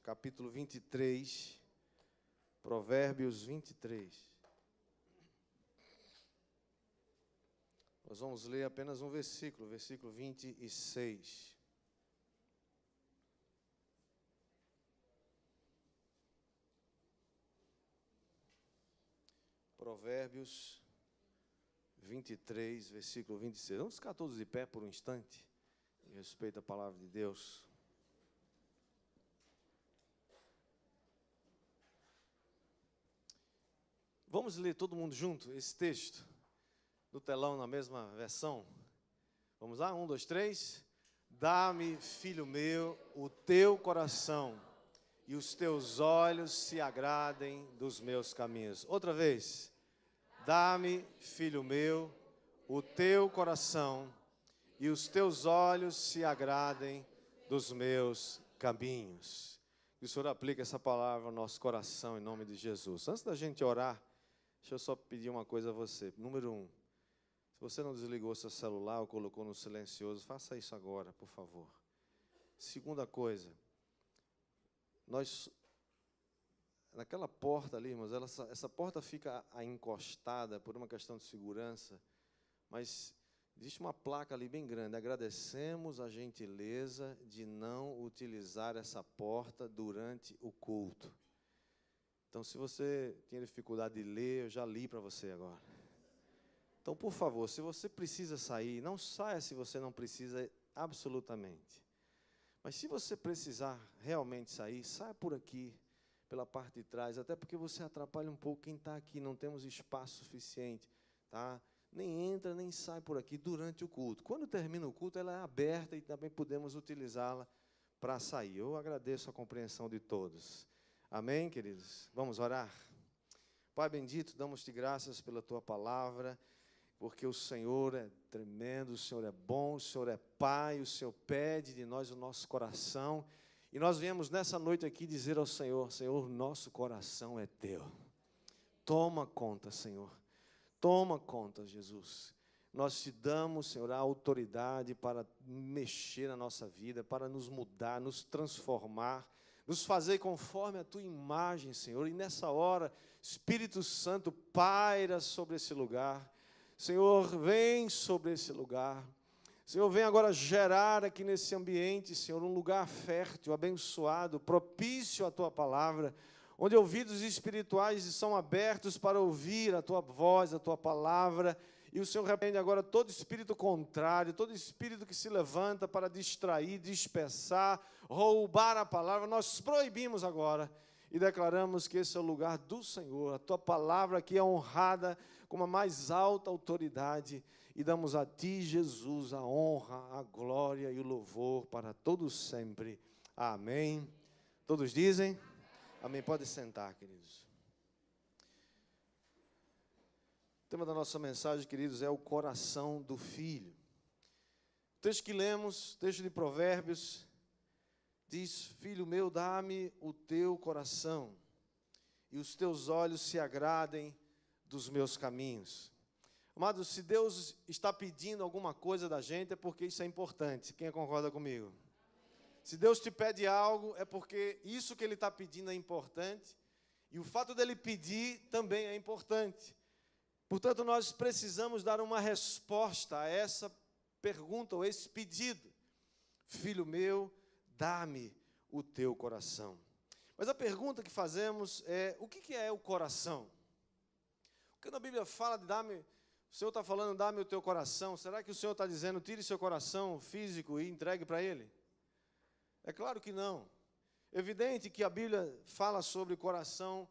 capítulo 23, Provérbios 23. Nós vamos ler apenas um versículo, versículo 26. Provérbios 23, versículo 26. Vamos ficar todos de pé por um instante, em respeito à palavra de Deus. Vamos ler todo mundo junto esse texto, no telão, na mesma versão. Vamos lá? 1, 2, 3. Dá-me, filho meu, o teu coração, e os teus olhos se agradem dos meus caminhos. Outra vez. Dá-me, filho meu, o teu coração, e os teus olhos se agradem dos meus caminhos. Que o Senhor aplique essa palavra ao nosso coração, em nome de Jesus. Antes da gente orar, deixa eu só pedir uma coisa a você. Número 1, se você não desligou seu celular ou colocou no silencioso, faça isso agora, por favor. Segunda coisa, naquela porta ali, irmãos, essa porta fica encostada por uma questão de segurança, mas existe uma placa ali bem grande: agradecemos a gentileza de não utilizar essa porta durante o culto. Então, se você tinha dificuldade de ler, eu já li para você agora. Então, por favor, se você precisa sair, não saia se você não precisa absolutamente. Mas se você precisar realmente sair, saia por aqui, pela parte de trás, até porque você atrapalha um pouco quem está aqui, não temos espaço suficiente, tá? Nem entra, nem sai por aqui durante o culto. Quando termina o culto, ela é aberta e também podemos utilizá-la para sair. Eu agradeço a compreensão de todos. Amém, queridos? Vamos orar? Pai bendito, damos-te graças pela tua palavra, porque o Senhor é tremendo, o Senhor é bom, o Senhor é Pai, o Senhor pede de nós o nosso coração. E nós viemos nessa noite aqui dizer ao Senhor: Senhor, nosso coração é teu. Toma conta, Senhor. Toma conta, Jesus. Nós te damos, Senhor, a autoridade para mexer na nossa vida, para nos mudar, nos transformar, nos fazer conforme a tua imagem, Senhor. E nessa hora, Espírito Santo paira sobre esse lugar. Senhor, vem sobre esse lugar. Senhor, vem agora gerar aqui nesse ambiente, Senhor, um lugar fértil, abençoado, propício à tua palavra, onde ouvidos espirituais são abertos para ouvir a tua voz, a tua palavra. E o Senhor repreende agora todo espírito contrário, todo espírito que se levanta para distrair, dispersar, roubar a palavra. Nós proibimos agora e declaramos que esse é o lugar do Senhor. A tua palavra aqui é honrada com a mais alta autoridade. E damos a ti, Jesus, a honra, a glória e o louvor para todos sempre. Amém. Todos dizem? Amém. Pode sentar, queridos. O tema da nossa mensagem, queridos, é o coração do filho. O texto que lemos, texto de Provérbios, diz: Filho meu, dá-me o teu coração, e os teus olhos se agradem dos meus caminhos. Amados, se Deus está pedindo alguma coisa da gente, é porque isso é importante. Quem concorda comigo? Amém. Se Deus te pede algo, é porque isso que Ele está pedindo é importante. E o fato dEle pedir também é importante. Portanto, nós precisamos dar uma resposta a essa pergunta, ou esse pedido. Filho meu, dá-me o teu coração. Mas a pergunta que fazemos é: o que é o coração? Quando a Bíblia fala de dar-me, o Senhor está falando, dá-me o teu coração. Será que o Senhor está dizendo, tire seu coração físico e entregue para Ele? É claro que não. Evidente que a Bíblia fala sobre coração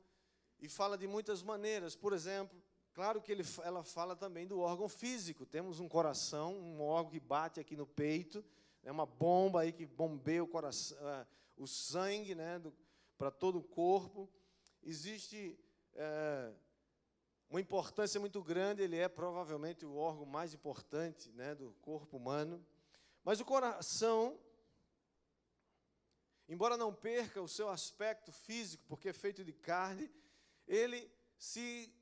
e fala de muitas maneiras. Por exemplo, claro que ela fala também do órgão físico. Temos um coração, um órgão que bate aqui no peito, é uma bomba aí que bombeia o coração, o sangue, né, para todo o corpo. Existe uma importância muito grande, ele é provavelmente o órgão mais importante, né, do corpo humano. Mas o coração, embora não perca o seu aspecto físico, porque é feito de carne, ele se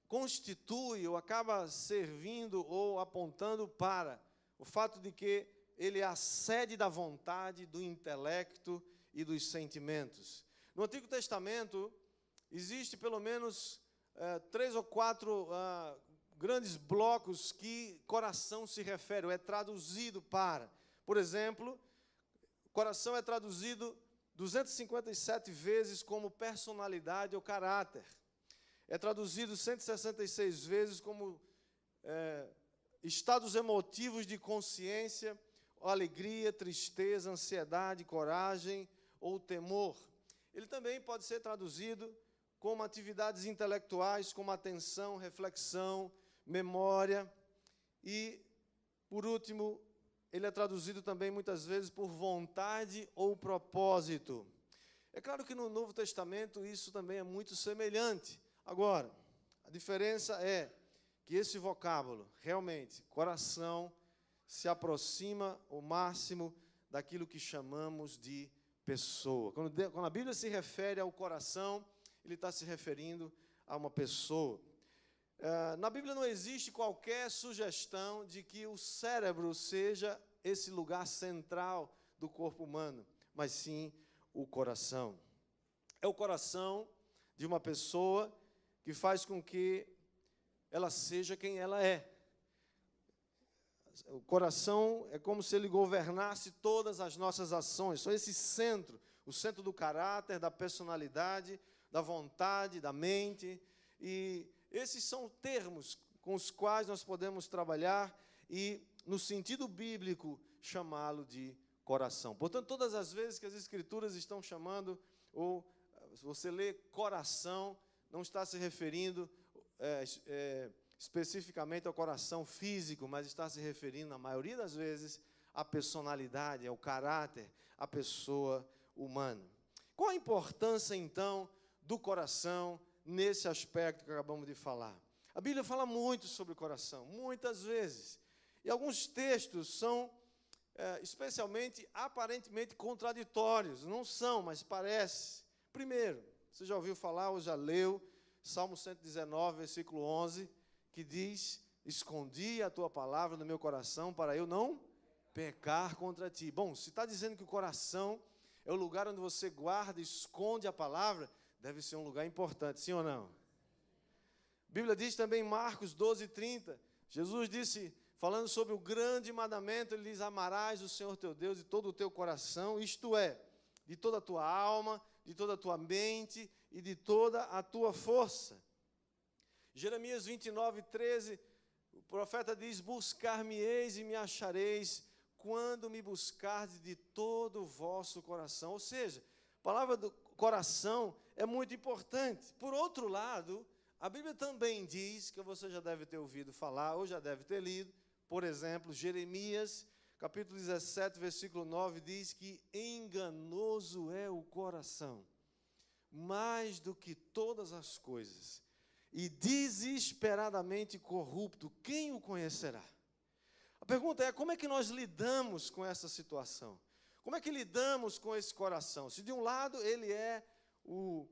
constitui ou acaba servindo ou apontando para o fato de que ele é a sede da vontade, do intelecto e dos sentimentos. No Antigo Testamento, existe pelo menos 3 ou 4 grandes blocos que coração se refere, ou é traduzido para. Por exemplo, coração é traduzido 257 vezes como personalidade ou caráter. É traduzido 166 vezes como estados emotivos de consciência, alegria, tristeza, ansiedade, coragem ou temor. Ele também pode ser traduzido como atividades intelectuais, como atenção, reflexão, memória. E, por último, ele é traduzido também muitas vezes por vontade ou propósito. É claro que no Novo Testamento isso também é muito semelhante. Agora, a diferença é que esse vocábulo, realmente, coração, se aproxima ao máximo daquilo que chamamos de pessoa. Quando a Bíblia se refere ao coração, ele está se referindo a uma pessoa. Na Bíblia não existe qualquer sugestão de que o cérebro seja esse lugar central do corpo humano, mas sim o coração. É o coração de uma pessoa que faz com que ela seja quem ela é. O coração é como se ele governasse todas as nossas ações. Só esse centro, o centro do caráter, da personalidade, da vontade, da mente. E esses são termos com os quais nós podemos trabalhar e, no sentido bíblico, chamá-lo de coração. Portanto, todas as vezes que as Escrituras estão chamando, ou se você lê coração, não está se referindo especificamente ao coração físico, mas está se referindo, na maioria das vezes, à personalidade, ao caráter, à pessoa humana. Qual a importância, então, do coração nesse aspecto que acabamos de falar? A Bíblia fala muito sobre o coração, muitas vezes. E alguns textos são, especialmente, aparentemente contraditórios. Não são, mas parece. Primeiro, você já ouviu falar ou já leu Salmo 119, versículo 11, que diz: escondi a tua palavra no meu coração para eu não pecar contra ti. Bom, se está dizendo que o coração é o lugar onde você guarda, esconde a palavra, deve ser um lugar importante, sim ou não? A Bíblia diz também em Marcos 12, 30, Jesus disse, falando sobre o grande mandamento, ele diz: amarás o Senhor teu Deus de todo o teu coração, isto é, de toda a tua alma, de toda a tua mente e de toda a tua força. Jeremias 29, 13, o profeta diz: buscar-me-eis e me achareis, quando me buscardes de todo o vosso coração. Ou seja, a palavra do coração é muito importante. Por outro lado, a Bíblia também diz, que você já deve ter ouvido falar, ou já deve ter lido, por exemplo, Jeremias, capítulo 17, versículo 9, diz que enganoso é o coração, mais do que todas as coisas, e desesperadamente corrupto, quem o conhecerá? A pergunta é: como é que nós lidamos com essa situação? Como é que lidamos com esse coração? Se de um lado ele é o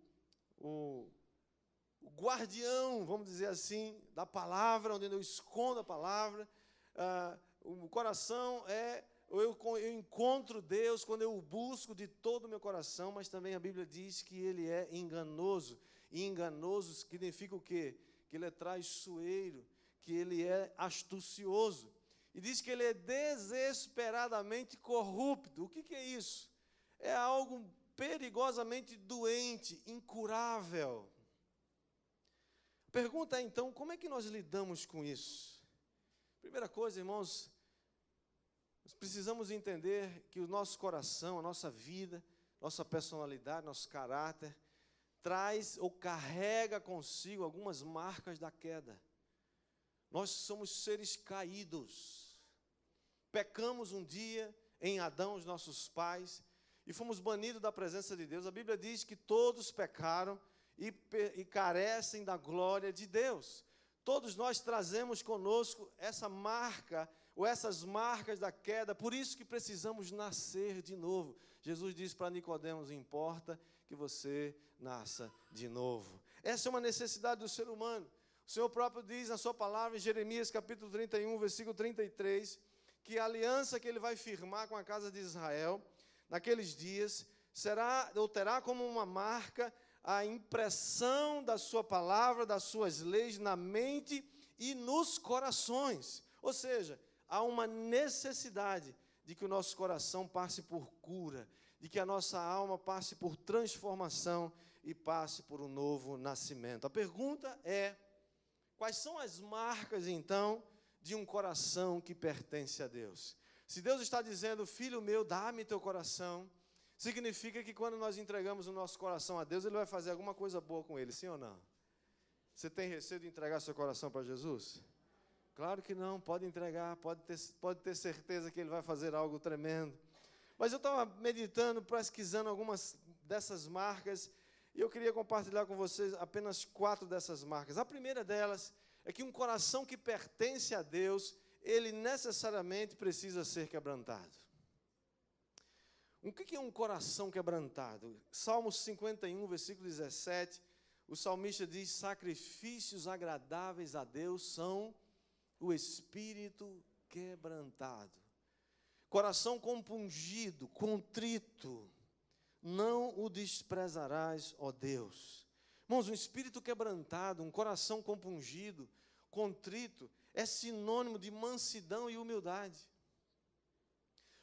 guardião, vamos dizer assim, da palavra, onde eu escondo a palavra, o coração é, eu encontro Deus quando eu o busco de todo o meu coração, mas também a Bíblia diz que ele é enganoso. E enganoso significa o quê? Que ele é traiçoeiro, que ele é astucioso. E diz que ele é desesperadamente corrupto. O que é isso? É algo perigosamente doente, incurável. A pergunta é, então, como é que nós lidamos com isso? Primeira coisa, irmãos, nós precisamos entender que o nosso coração, a nossa vida, nossa personalidade, nosso caráter, traz ou carrega consigo algumas marcas da queda. Nós somos seres caídos. Pecamos um dia em Adão, os nossos pais, e fomos banidos da presença de Deus. A Bíblia diz que todos pecaram e carecem da glória de Deus. Todos nós trazemos conosco essa marca, ou essas marcas da queda, por isso que precisamos nascer de novo. Jesus disse para Nicodemos: importa que você nasça de novo. Essa é uma necessidade do ser humano. O Senhor próprio diz na sua palavra, em Jeremias capítulo 31, versículo 33, que a aliança que ele vai firmar com a casa de Israel, naqueles dias, terá como uma marca a impressão da sua palavra, das suas leis na mente e nos corações. Ou seja, há uma necessidade de que o nosso coração passe por cura, de que a nossa alma passe por transformação e passe por um novo nascimento. A pergunta é: quais são as marcas, então, de um coração que pertence a Deus? Se Deus está dizendo, filho meu, dá-me teu coração, significa que quando nós entregamos o nosso coração a Deus, Ele vai fazer alguma coisa boa com ele, sim ou não? Você tem receio de entregar seu coração para Jesus? Claro que não, pode entregar, pode ter certeza que Ele vai fazer algo tremendo. Mas eu estava meditando, pesquisando algumas dessas marcas, e eu queria compartilhar com vocês apenas 4 dessas marcas. A primeira delas é que um coração que pertence a Deus, ele necessariamente precisa ser quebrantado. O que é um coração quebrantado? Salmo 51, versículo 17, o salmista diz: sacrifícios agradáveis a Deus são o espírito quebrantado. Coração compungido, contrito, não o desprezarás, ó Deus. Irmãos, um espírito quebrantado, um coração compungido, contrito, é sinônimo de mansidão e humildade.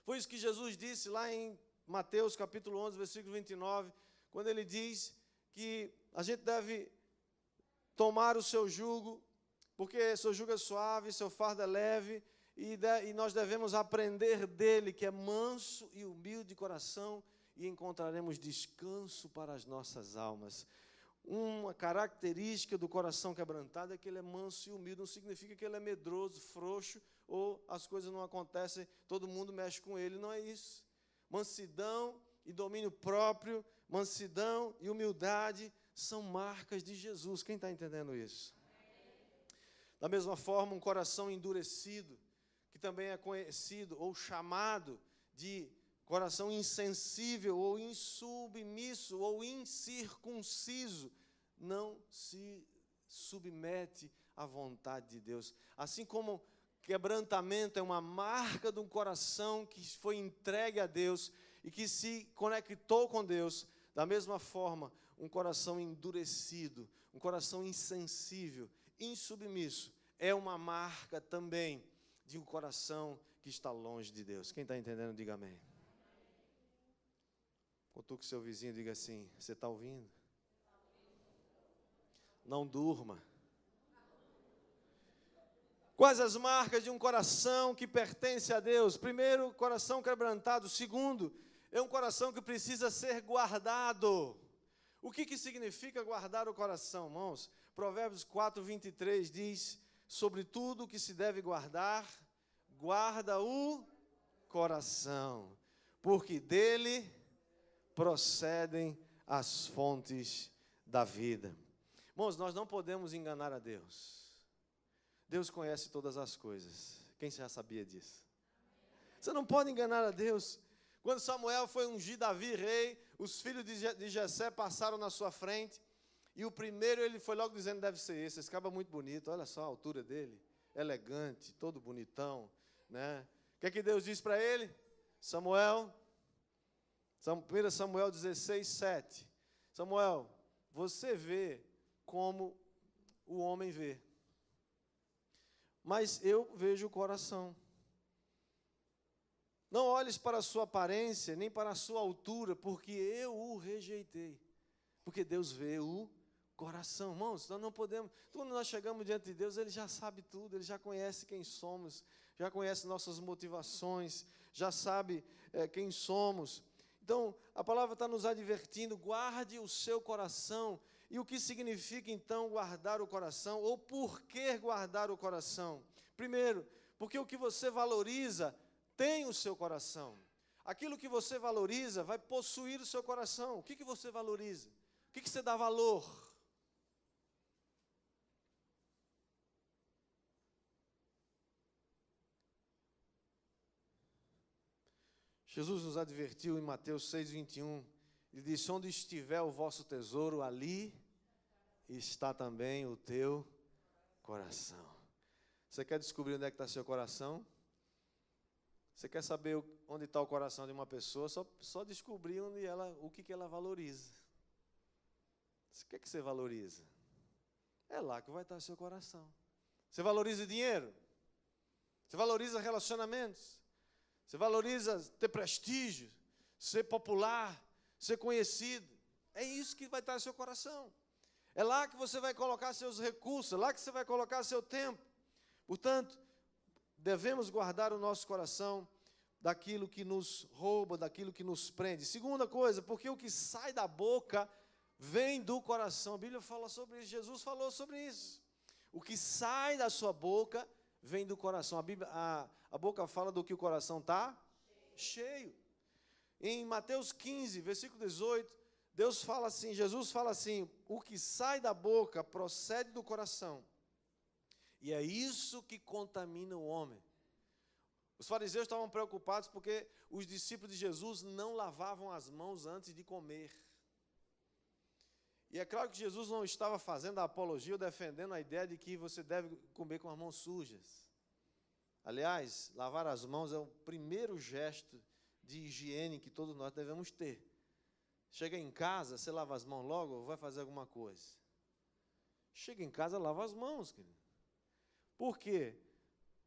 Foi isso que Jesus disse lá em Mateus capítulo 11, versículo 29, quando Ele diz que a gente deve tomar o seu jugo, porque seu jugo é suave, seu fardo é leve, e nós devemos aprender dele, que é manso e humilde de coração, e encontraremos descanso para as nossas almas. Uma característica do coração quebrantado é que ele é manso e humilde. Não significa que ele é medroso, frouxo, ou as coisas não acontecem, todo mundo mexe com ele. Não é isso. Mansidão e domínio próprio, mansidão e humildade são marcas de Jesus. Quem está entendendo isso? Da mesma forma, um coração endurecido, que também é conhecido ou chamado de coração insensível ou insubmisso ou incircunciso, não se submete à vontade de Deus. Assim como quebrantamento é uma marca de um coração que foi entregue a Deus e que se conectou com Deus, da mesma forma, um coração endurecido, um coração insensível, insubmisso, é uma marca também de um coração que está longe de Deus. Quem está entendendo, diga amém. Cutuque seu vizinho e diga assim: você está ouvindo? Não durma. Quais as marcas de um coração que pertence a Deus? Primeiro, coração quebrantado. Segundo, é um coração que precisa ser guardado. O que significa guardar o coração, irmãos? Provérbios 4, 23 diz: sobre tudo o que se deve guardar, guarda o coração, porque dele procedem as fontes da vida. Irmãos, nós não podemos enganar a Deus. Deus conhece todas as coisas. Quem já sabia disso? Você não pode enganar a Deus. Quando Samuel foi ungir Davi rei, os filhos de Jessé passaram na sua frente, e o primeiro ele foi logo dizendo: deve ser esse cara é muito bonito, olha só a altura dele, elegante, todo bonitão, né? O que é que Deus diz para ele? 1 Samuel 16, 7. Samuel, você vê como o homem vê, mas eu vejo o coração. Não olhes para a sua aparência, nem para a sua altura, porque eu o rejeitei. Porque Deus vê o coração. Irmãos, nós não podemos... Quando nós chegamos diante de Deus, Ele já sabe tudo, Ele já conhece quem somos, já conhece nossas motivações, já sabe quem somos. Então, a palavra está nos advertindo: guarde o seu coração. E o que significa, então, guardar o coração? Ou por que guardar o coração? Primeiro, porque o que você valoriza tem o seu coração. Aquilo que você valoriza vai possuir o seu coração. O que você valoriza? O que você dá valor? Jesus nos advertiu em Mateus 6, 21. Ele disse: onde estiver o vosso tesouro, ali está também o teu coração. Você quer descobrir onde é que está seu coração? Você quer saber onde está o coração de uma pessoa, só descobrir o que ela valoriza. O que você valoriza? É lá que vai estar o seu coração. Você valoriza dinheiro? Você valoriza relacionamentos? Você valoriza ter prestígio, ser popular, ser conhecido? É isso que vai estar no seu coração. É lá que você vai colocar seus recursos, é lá que você vai colocar seu tempo. Portanto, devemos guardar o nosso coração daquilo que nos rouba, daquilo que nos prende. Segunda coisa, porque o que sai da boca vem do coração. A Bíblia fala sobre isso, Jesus falou sobre isso. O que sai da sua boca vem do coração. A boca fala do que o coração está cheio. Em Mateus 15, versículo 18, Jesus fala assim, o que sai da boca procede do coração. E é isso que contamina o homem. Os fariseus estavam preocupados porque os discípulos de Jesus não lavavam as mãos antes de comer. E é claro que Jesus não estava fazendo a apologia ou defendendo a ideia de que você deve comer com as mãos sujas. Aliás, lavar as mãos é o primeiro gesto de higiene que todos nós devemos ter. Chega em casa, você lava as mãos logo ou vai fazer alguma coisa? Chega em casa, lava as mãos, querido. Por quê?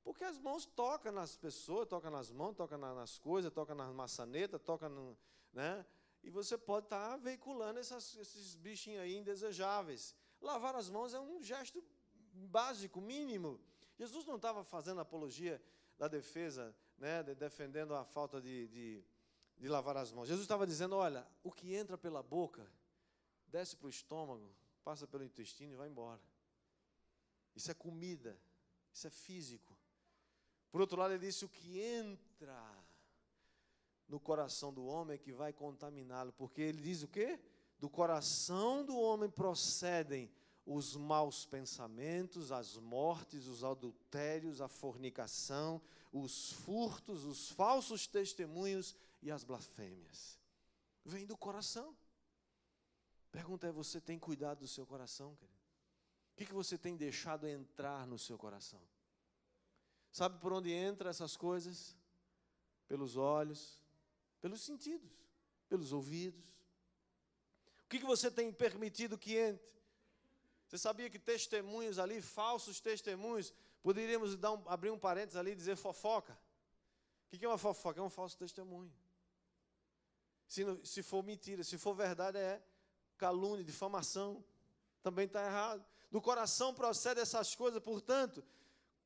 Porque as mãos tocam nas pessoas, tocam nas mãos, tocam nas coisas, tocam nas maçanetas, tocam no, né? E você pode estar veiculando esses bichinhos aí indesejáveis. Lavar as mãos é um gesto básico, mínimo. Jesus não estava fazendo apologia da defesa, né, defendendo a falta de lavar as mãos. Jesus estava dizendo, olha, o que entra pela boca, desce para o estômago, passa pelo intestino e vai embora. Isso é comida, isso é físico. Por outro lado, ele disse, o que entra no coração do homem é que vai contaminá-lo, porque ele diz o quê? Do coração do homem procedem os maus pensamentos, as mortes, os adultérios, a fornicação, os furtos, os falsos testemunhos e as blasfêmias. Vem do coração. Pergunta é, você tem cuidado do seu coração, querido? O que você tem deixado entrar no seu coração? Sabe por onde entram essas coisas? Pelos olhos, pelos sentidos, pelos ouvidos. O que você tem permitido que entre? Você sabia que testemunhos ali, falsos testemunhos, poderíamos abrir um parênteses ali e dizer fofoca? O que é uma fofoca? É um falso testemunho. Se for mentira, se for verdade, é calúnia, difamação. Também está errado. Do coração procede essas coisas, portanto,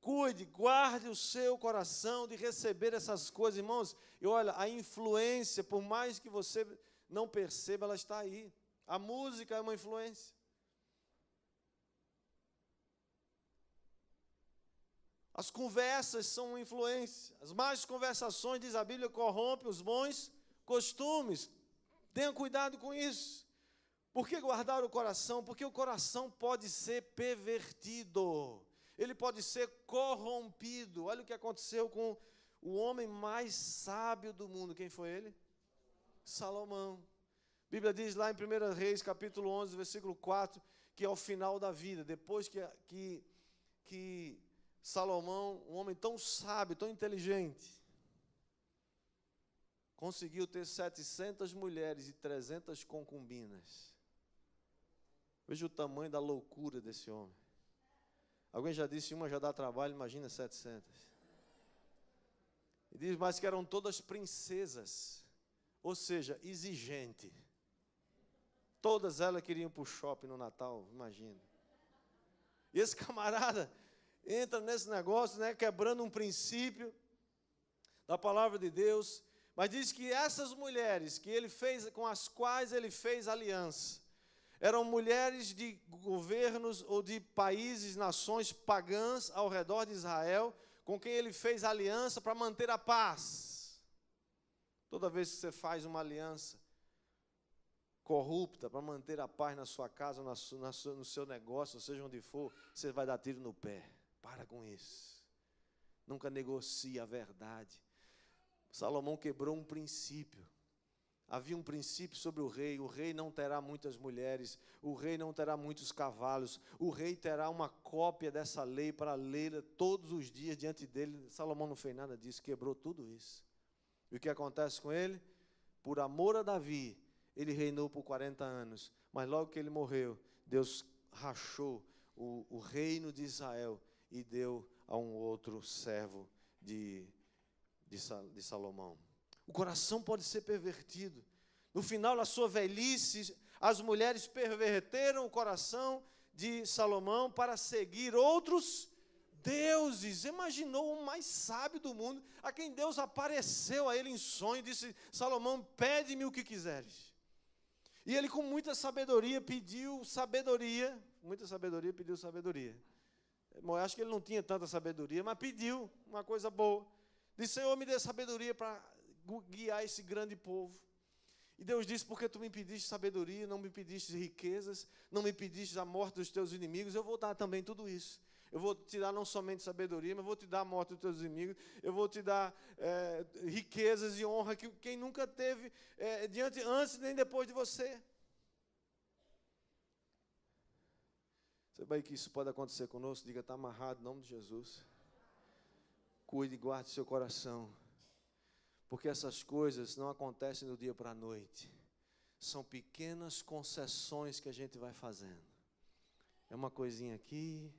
cuide, guarde o seu coração de receber essas coisas, irmãos. E olha, a influência, por mais que você não perceba, ela está aí. A música é uma influência. As conversas são uma influência. As más conversações, diz a Bíblia, corrompem os bons costumes. Tenha cuidado com isso. Por que guardar o coração? Porque o coração pode ser pervertido. Ele pode ser corrompido. Olha o que aconteceu com o homem mais sábio do mundo. Quem foi ele? Salomão. A Bíblia diz lá em 1 Reis, capítulo 11, versículo 4, que ao final da vida, depois que Salomão, um homem tão sábio, tão inteligente, conseguiu ter 700 mulheres e 300 concubinas. Veja o tamanho da loucura desse homem. Alguém já disse, uma já dá trabalho, imagina 700. E diz mais que eram todas princesas, ou seja, exigente. Todas elas queriam ir para o shopping no Natal, imagina. E esse camarada entra nesse negócio, né, quebrando um princípio da palavra de Deus, mas diz que essas mulheres que ele fez, com as quais ele fez aliança, eram mulheres de governos ou de países, nações pagãs ao redor de Israel, com quem ele fez aliança para manter a paz. Toda vez que você faz uma aliança corrupta para manter a paz na sua casa, no seu negócio, seja onde for, você vai dar tiro no pé. Para com isso. Nunca negocie a verdade. Salomão quebrou um princípio. havia um princípio sobre o rei não terá muitas mulheres, o rei não terá muitos cavalos, o rei terá uma cópia dessa lei para lê-la todos os dias diante dele. Salomão não fez nada disso, quebrou tudo isso. E o que acontece com ele? Por amor a Davi, ele reinou por 40 anos, mas logo que ele morreu, Deus rachou o reino de Israel e deu a um outro servo de Salomão. O coração pode ser pervertido. No final da sua velhice, as mulheres perverteram o coração de Salomão para seguir outros deuses. Imaginou o mais sábio do mundo, a quem Deus apareceu a ele em sonho e disse: Salomão, pede-me o que quiseres. E ele, com muita sabedoria, pediu sabedoria. Muita sabedoria, pediu sabedoria. Eu acho que ele não tinha tanta sabedoria, mas pediu uma coisa boa. Disse: Senhor, me dê sabedoria para guiar esse grande povo. E Deus disse: porque tu me pediste sabedoria, não me pediste riquezas, não me pediste a morte dos teus inimigos, eu vou dar também tudo isso. Eu vou te dar não somente sabedoria, mas vou te dar a morte dos teus inimigos, eu vou te dar riquezas e honra que quem nunca teve antes nem depois de você. Você vai que isso pode acontecer conosco? Diga: está amarrado em nome de Jesus. Cuide e guarde seu coração, porque essas coisas não acontecem do dia para a noite. São pequenas concessões que a gente vai fazendo. É uma coisinha aqui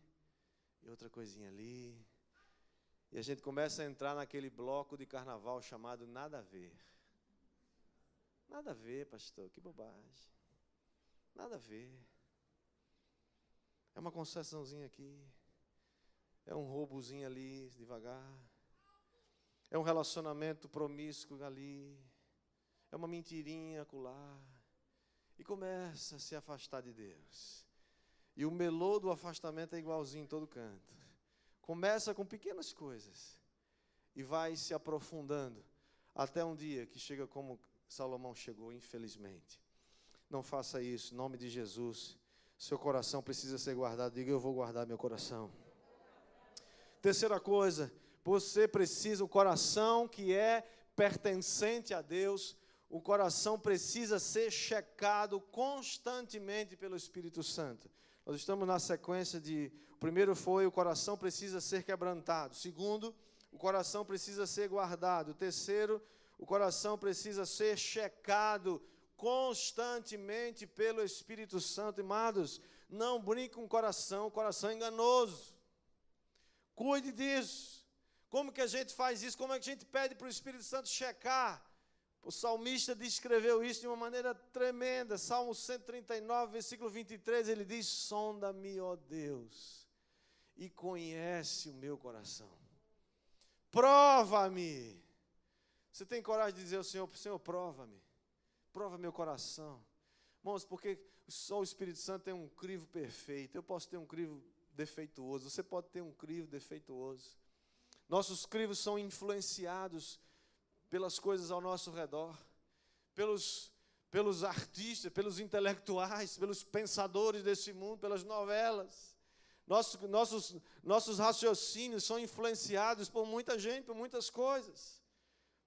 e outra coisinha ali. E a gente começa a entrar naquele bloco de carnaval chamado nada a ver. Nada a ver, pastor, que bobagem. Nada a ver. É uma concessãozinha aqui. É um roubozinho ali, devagar. É um relacionamento promíscuo ali. É uma mentirinha acolá. E começa a se afastar de Deus. E o melô do afastamento é igualzinho em todo canto. Começa com pequenas coisas. E vai se aprofundando. Até um dia que chega como Salomão chegou, infelizmente. Não faça isso, em nome de Jesus. Seu coração precisa ser guardado. Diga: eu vou guardar meu coração. Terceira coisa, você precisa, o coração que é pertencente a Deus, o coração precisa ser checado constantemente pelo Espírito Santo. Nós estamos na sequência o primeiro foi: o coração precisa ser quebrantado. Segundo, o coração precisa ser guardado. Terceiro, o coração precisa ser checado constantemente pelo Espírito Santo. Amados, não brinque com o coração é enganoso. Cuide disso. Como que a gente faz isso? Como é que a gente pede para o Espírito Santo checar? O salmista descreveu isso de uma maneira tremenda. Salmo 139, versículo 23, ele diz: sonda-me, ó Deus, e conhece o meu coração. Prova-me. Você tem coragem de dizer ao Senhor: Senhor, prova-me. Prova meu coração. Irmãos, porque só o Espírito Santo tem um crivo perfeito. Eu posso ter um crivo defeituoso. Você pode ter um crivo defeituoso. Nossos crivos são influenciados pelas coisas ao nosso redor, pelos artistas, pelos intelectuais, pelos pensadores desse mundo, pelas novelas. Nossos raciocínios são influenciados por muita gente, por muitas coisas.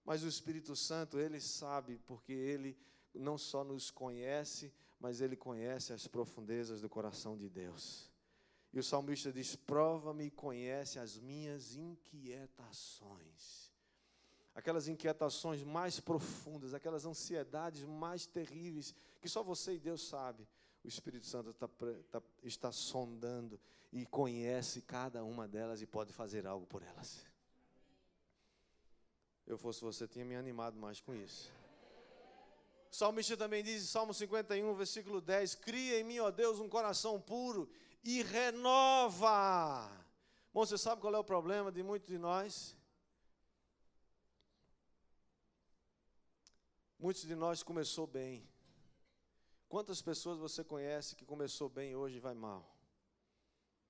Mas o Espírito Santo, Ele sabe, porque Ele não só nos conhece, mas Ele conhece as profundezas do coração de Deus. E o salmista diz: prova-me e conhece as minhas inquietações. Aquelas inquietações mais profundas, aquelas ansiedades mais terríveis, que só você e Deus sabe. O Espírito Santo está sondando e conhece cada uma delas e pode fazer algo por elas. Eu fosse você, tinha me animado mais com isso. O salmista também diz, Salmo 51, versículo 10, cria em mim, ó Deus, um coração puro e renova. Bom, você sabe qual é o problema de muitos de nós? Muitos de nós começou bem. Quantas pessoas você conhece que começou bem e hoje vai mal?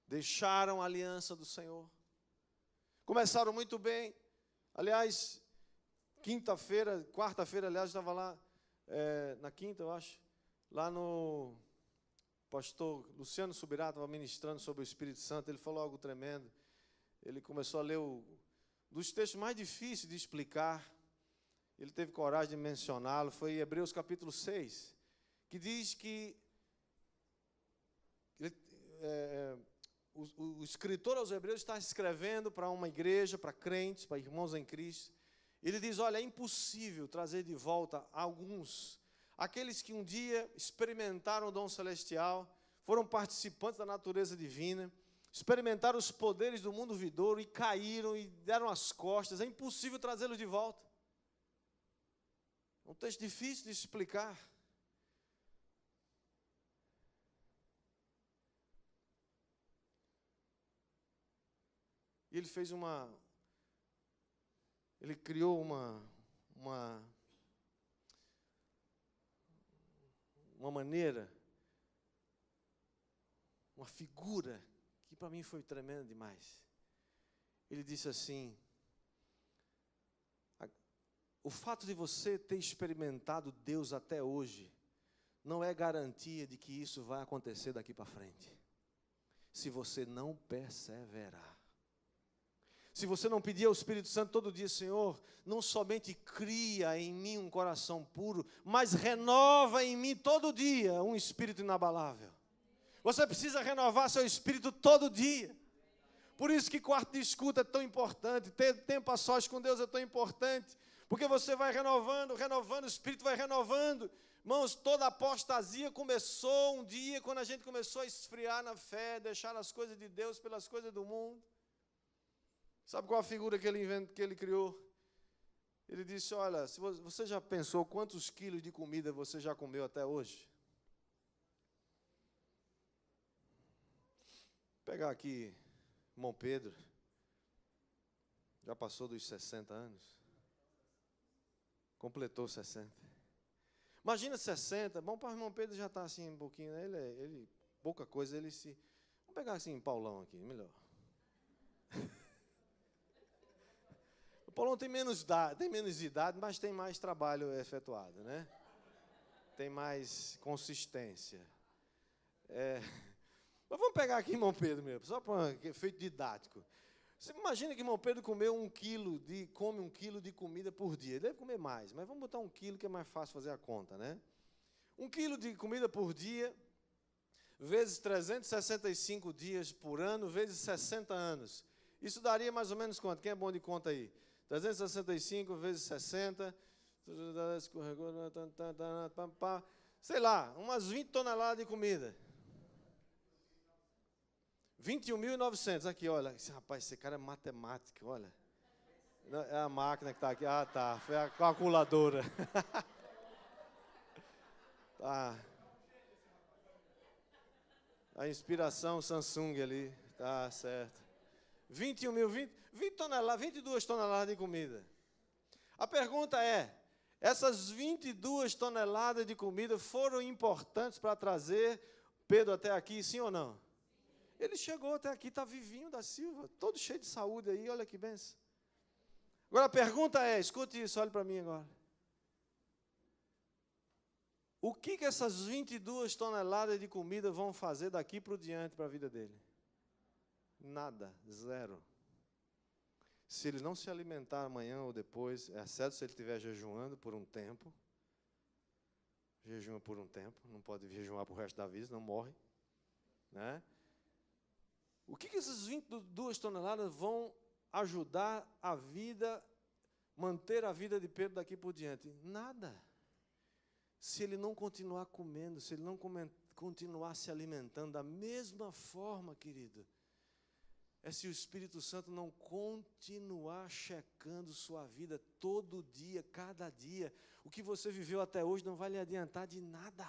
Deixaram a aliança do Senhor. Começaram muito bem. Aliás, quarta-feira, aliás, estava lá, na quinta, eu acho, lá no pastor Luciano Subirá, estava ministrando sobre o Espírito Santo, ele falou algo tremendo. Ele começou a ler dos textos mais difíceis de explicar, ele teve coragem de mencioná-lo, foi Hebreus capítulo 6, que diz que o escritor aos Hebreus está escrevendo para uma igreja, para crentes, para irmãos em Cristo. Ele diz, olha, é impossível trazer de volta alguns, aqueles que um dia experimentaram o dom celestial, foram participantes da natureza divina, experimentaram os poderes do mundo vindouro e caíram e deram as costas. É impossível trazê-los de volta. É um texto difícil de explicar. E ele fez ele criou uma maneira, uma figura, que para mim foi tremenda demais. Ele disse assim, o fato de você ter experimentado Deus até hoje, não é garantia de que isso vai acontecer daqui para frente, se você não perseverar. Se você não pedir ao Espírito Santo todo dia, Senhor, não somente cria em mim um coração puro, mas renova em mim todo dia um espírito inabalável. Você precisa renovar seu espírito todo dia. Por isso que quarto de escuta é tão importante, ter tempo a sós com Deus é tão importante, porque você vai renovando, o espírito vai renovando. Irmãos, toda apostasia começou um dia, quando a gente começou a esfriar na fé, deixar as coisas de Deus pelas coisas do mundo. Sabe qual a figura que ele criou? Ele disse, olha, se você já pensou quantos quilos de comida você já comeu até hoje? Vou pegar aqui, irmão Pedro, já passou dos 60 anos, completou 60. Imagina 60, bom, para o irmão Pedro já está assim um pouquinho, né? ele pouca coisa, vamos pegar assim, Paulão aqui, melhor. O Paulão tem menos idade, mas tem mais trabalho efetuado, né? Tem mais consistência. Mas vamos pegar aqui irmão Pedro mesmo, só para efeito didático. Você imagina que irmão Pedro come 1 quilo de comida por dia. Ele deve comer mais, mas vamos botar 1 quilo que é mais fácil fazer a conta, né? 1 quilo de comida por dia, vezes 365 dias por ano, vezes 60 anos. Isso daria mais ou menos quanto? Quem é bom de conta aí? 365 vezes 60, sei lá, umas 20 toneladas de comida. 21.900, aqui, olha, rapaz, esse cara é matemático, olha. É a máquina que está aqui, tá, foi a calculadora. Tá. A inspiração Samsung ali, tá certo. 22 toneladas de comida. A pergunta é, essas 22 toneladas de comida foram importantes para trazer Pedro até aqui, sim ou não? Ele chegou até aqui, está vivinho da Silva, todo cheio de saúde aí, olha que benção. Agora a pergunta é, escute isso, olhe para mim agora. O que essas 22 toneladas de comida vão fazer daqui para o diante para a vida dele? Nada, zero. Se ele não se alimentar amanhã ou depois, é certo se ele estiver jejuando por um tempo, jejuma por um tempo, não pode jejuar para o resto da vida, não morre, né? O que essas 22 toneladas vão ajudar a vida, manter a vida de Pedro daqui por diante? Nada. Se ele não continuar comendo, se ele não continuar se alimentando da mesma forma, querido, é se o Espírito Santo não continuar checando sua vida todo dia, cada dia. O que você viveu até hoje não vai lhe adiantar de nada.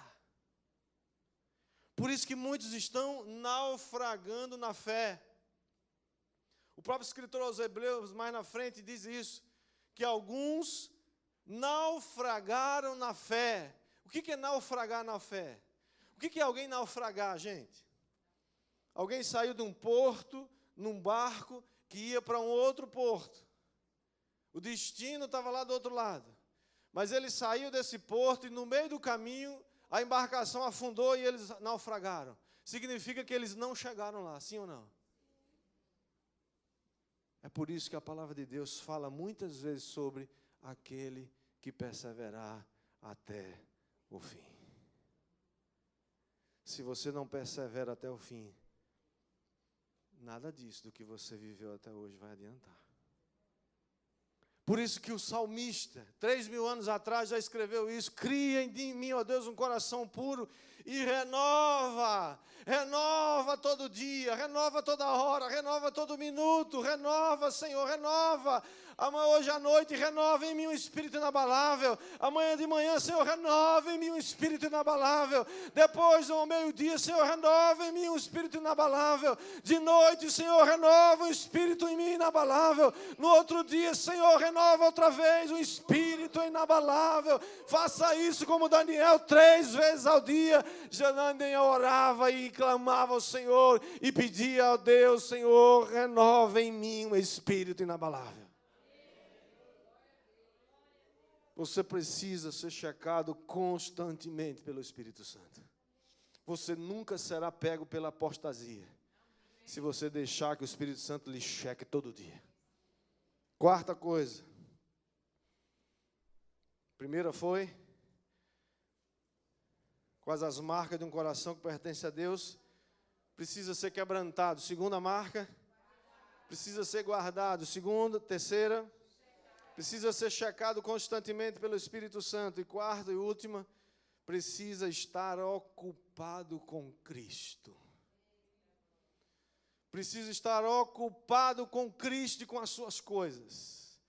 Por isso que muitos estão naufragando na fé. O próprio escritor aos Hebreus, mais na frente, diz isso, que alguns naufragaram na fé. O que é naufragar na fé? O que é alguém naufragar, gente? Alguém saiu de um porto, num barco, que ia para um outro porto. O destino estava lá do outro lado. Mas ele saiu desse porto e no meio do caminho, a embarcação afundou e eles naufragaram. Significa que eles não chegaram lá, sim ou não? É por isso que a palavra de Deus fala muitas vezes sobre aquele que perseverar até o fim. Se você não persevera até o fim, nada disso do que você viveu até hoje vai adiantar. Por isso que o salmista, 3.000 anos atrás, já escreveu isso: cria em mim, ó Deus, um coração puro e renova todo dia, renova toda hora, renova todo minuto, renova, Senhor, renova. Hoje à noite, renova em mim um espírito inabalável. Amanhã de manhã, Senhor, renova em mim um espírito inabalável. Depois, ao meio-dia, Senhor, renova em mim um espírito inabalável. De noite, Senhor, renova um espírito em mim inabalável. No outro dia, Senhor, renova outra vez um espírito inabalável. Faça isso como Daniel, 3 vezes ao dia. Daniel orava e clamava ao Senhor e pedia ao Deus: Senhor, renova em mim um espírito inabalável. Você precisa ser checado constantemente pelo Espírito Santo. Você nunca será pego pela apostasia se você deixar que o Espírito Santo lhe cheque todo dia. Quarta coisa. Primeira foi: quais as marcas de um coração que pertence a Deus? Precisa ser quebrantado. Segunda marca: precisa ser guardado. Segunda, terceira: precisa ser checado constantemente pelo Espírito Santo. E quarta e última: precisa estar ocupado com Cristo. Precisa estar ocupado com Cristo e com as suas coisas.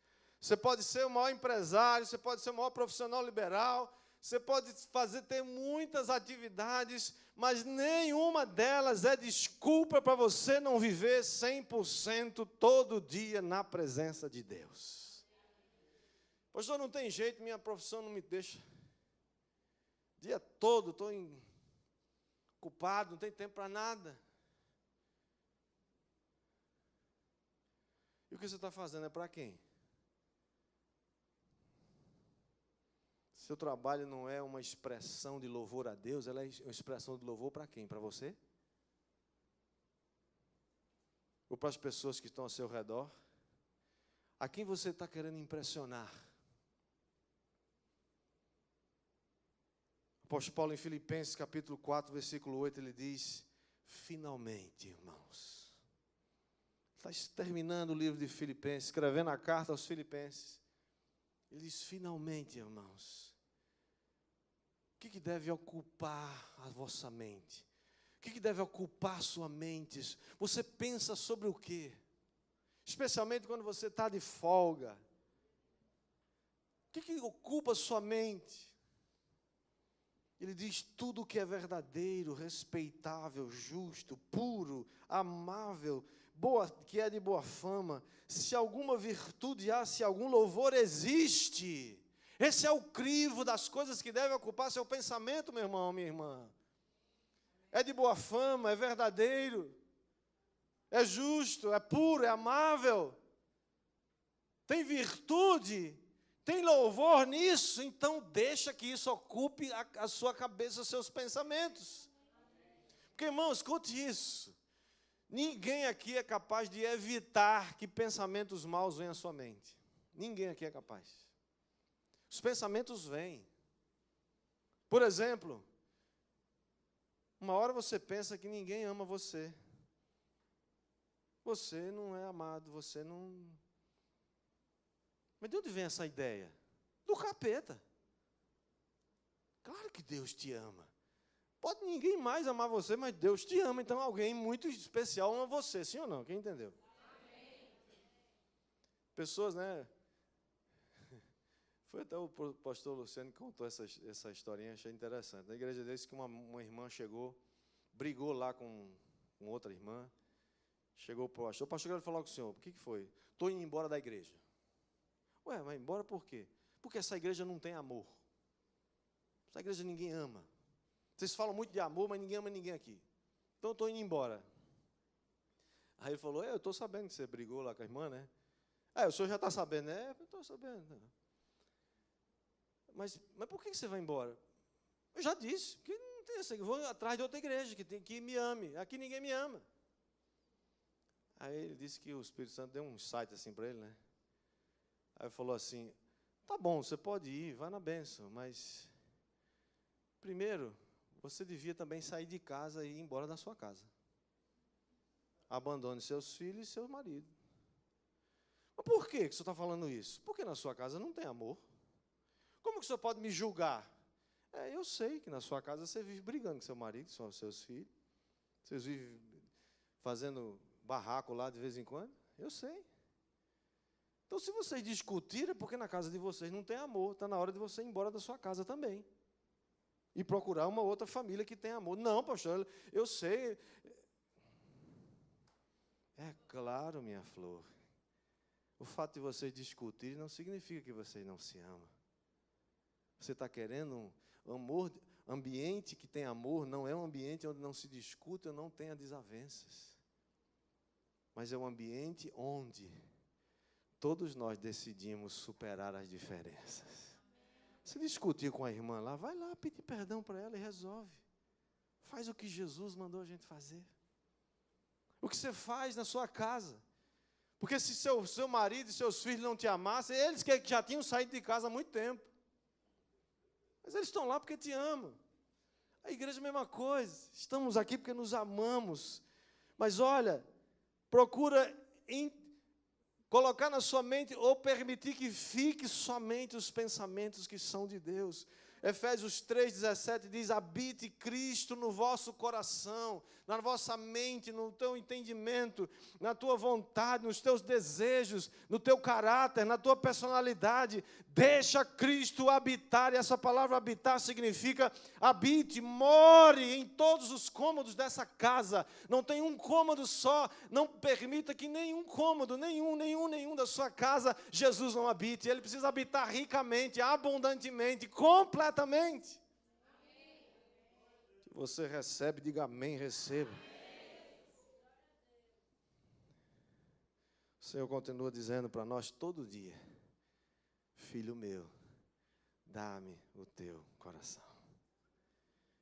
Você pode ser o maior empresário, você pode ser o maior profissional liberal, você pode ter muitas atividades, mas nenhuma delas é desculpa para você não viver 100% todo dia na presença de Deus. Pastor, não tem jeito, minha profissão não me deixa. O dia todo estou ocupado, não tem tempo para nada. E o que você está fazendo é para quem? Seu trabalho não é uma expressão de louvor a Deus, ela é uma expressão de louvor para quem? Para você? Ou para as pessoas que estão ao seu redor? A quem você está querendo impressionar? O apóstolo Paulo, em Filipenses, capítulo 4, versículo 8, ele diz: finalmente, irmãos. Está terminando o livro de Filipenses, escrevendo a carta aos Filipenses. Ele diz: finalmente, irmãos. O que deve ocupar a vossa mente? O que deve ocupar a sua mente? Você pensa sobre o quê? Especialmente quando você está de folga. O que ocupa a sua mente? Ele diz: tudo o que é verdadeiro, respeitável, justo, puro, amável, que é de boa fama, se alguma virtude há, se algum louvor existe. Esse é o crivo das coisas que devem ocupar seu pensamento, meu irmão, minha irmã. É de boa fama, é verdadeiro, é justo, é puro, é amável, tem virtude, tem louvor nisso, então deixa que isso ocupe a sua cabeça, os seus pensamentos. Porque, irmão, escute isso. Ninguém aqui é capaz de evitar que pensamentos maus venham à sua mente. Ninguém aqui é capaz. Os pensamentos vêm. Por exemplo, uma hora você pensa que ninguém ama você. Você não é amado, você não... Mas de onde vem essa ideia? Do capeta. Claro que Deus te ama. Pode ninguém mais amar você, mas Deus te ama. Então alguém muito especial ama você, sim ou não? Quem entendeu? Amém. Pessoas, né? Foi até o pastor Luciano que contou essa historinha, achei interessante. Na igreja dele, que uma irmã chegou, brigou lá com outra irmã, chegou para o pastor quer falar com o senhor, o que foi? Estou indo embora da igreja. Ué, mas embora por quê? Porque essa igreja não tem amor. Essa igreja ninguém ama. Vocês falam muito de amor, mas ninguém ama ninguém aqui. Então eu estou indo embora. Aí ele falou: eu estou sabendo que você brigou lá com a irmã, né? O senhor já está sabendo, né? Eu estou sabendo. Mas por que você vai embora? Eu já disse, que não tem essa, eu vou atrás de outra igreja, que me ame. Aqui ninguém me ama. Aí ele disse que o Espírito Santo deu um insight assim para ele, né? Aí ele falou assim: Tá bom, você pode ir, vai na bênção, mas primeiro, você devia também sair de casa e ir embora da sua casa. Abandone seus filhos e seu marido. Mas por que o senhor está falando isso? Porque na sua casa não tem amor. Como que o senhor pode me julgar? Eu sei que na sua casa você vive brigando com seu marido, com seus filhos. Vocês vivem fazendo barraco lá de vez em quando. Eu sei. Então, se vocês discutirem, é porque na casa de vocês não tem amor. Está na hora de você ir embora da sua casa também. E procurar uma outra família que tem amor. Não, pastor, eu sei. É claro, minha flor. O fato de vocês discutirem não significa que vocês não se amam. Você está querendo um ambiente que tem amor, não é um ambiente onde não se discute ou não tenha desavenças. Mas é um ambiente onde todos nós decidimos superar as diferenças. Se discutir com a irmã lá, vai lá pedir perdão para ela e resolve. Faz o que Jesus mandou a gente fazer. O que você faz na sua casa. Porque se seu marido e seus filhos não te amassem, eles que já tinham saído de casa há muito tempo. Mas eles estão lá porque te amam. A igreja é a mesma coisa. Estamos aqui porque nos amamos. Mas olha, procura colocar na sua mente ou permitir que fique somente os pensamentos que são de Deus. Efésios 3,17 diz: habite Cristo no vosso coração, na vossa mente, no teu entendimento, na tua vontade, nos teus desejos, no teu caráter, na tua personalidade. Deixa Cristo habitar, e essa palavra habitar significa habite, more em todos os cômodos dessa casa. Não tem um cômodo só, não permita que nenhum cômodo, nenhum da sua casa, Jesus não habite. Ele precisa habitar ricamente, abundantemente, completamente. Se você recebe, diga amém, receba. O Senhor continua dizendo para nós todo dia: filho meu, dá-me o teu coração.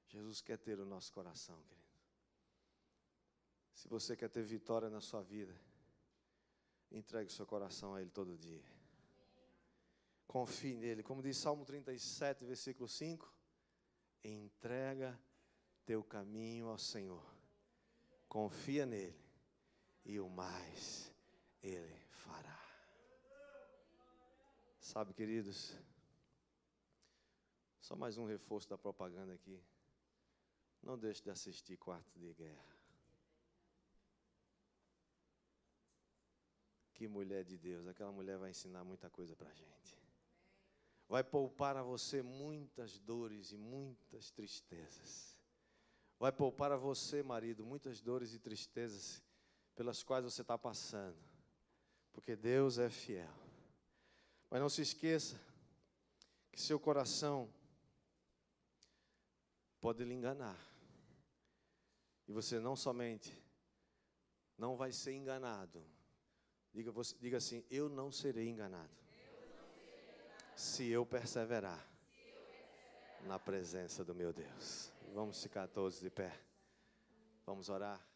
Jesus quer ter o nosso coração, querido. Se você quer ter vitória na sua vida, entregue o seu coração a Ele todo dia. Confie nele. Como diz Salmo 37, versículo 5. Entrega teu caminho ao Senhor. Confia nele. E o mais Ele fará. Sabe, queridos, só mais um reforço da propaganda aqui. Não deixe de assistir Quarto de Guerra. Que mulher de Deus. Aquela mulher vai ensinar muita coisa para a gente. Vai poupar a você muitas dores e muitas tristezas. Vai poupar a você, marido, muitas dores e tristezas pelas quais você está passando. Porque Deus é fiel. Mas não se esqueça que seu coração pode lhe enganar. E você não somente não vai ser enganado. Diga assim: eu não serei enganado. Se eu perseverar na presença do meu Deus. Vamos ficar todos de pé. Vamos orar.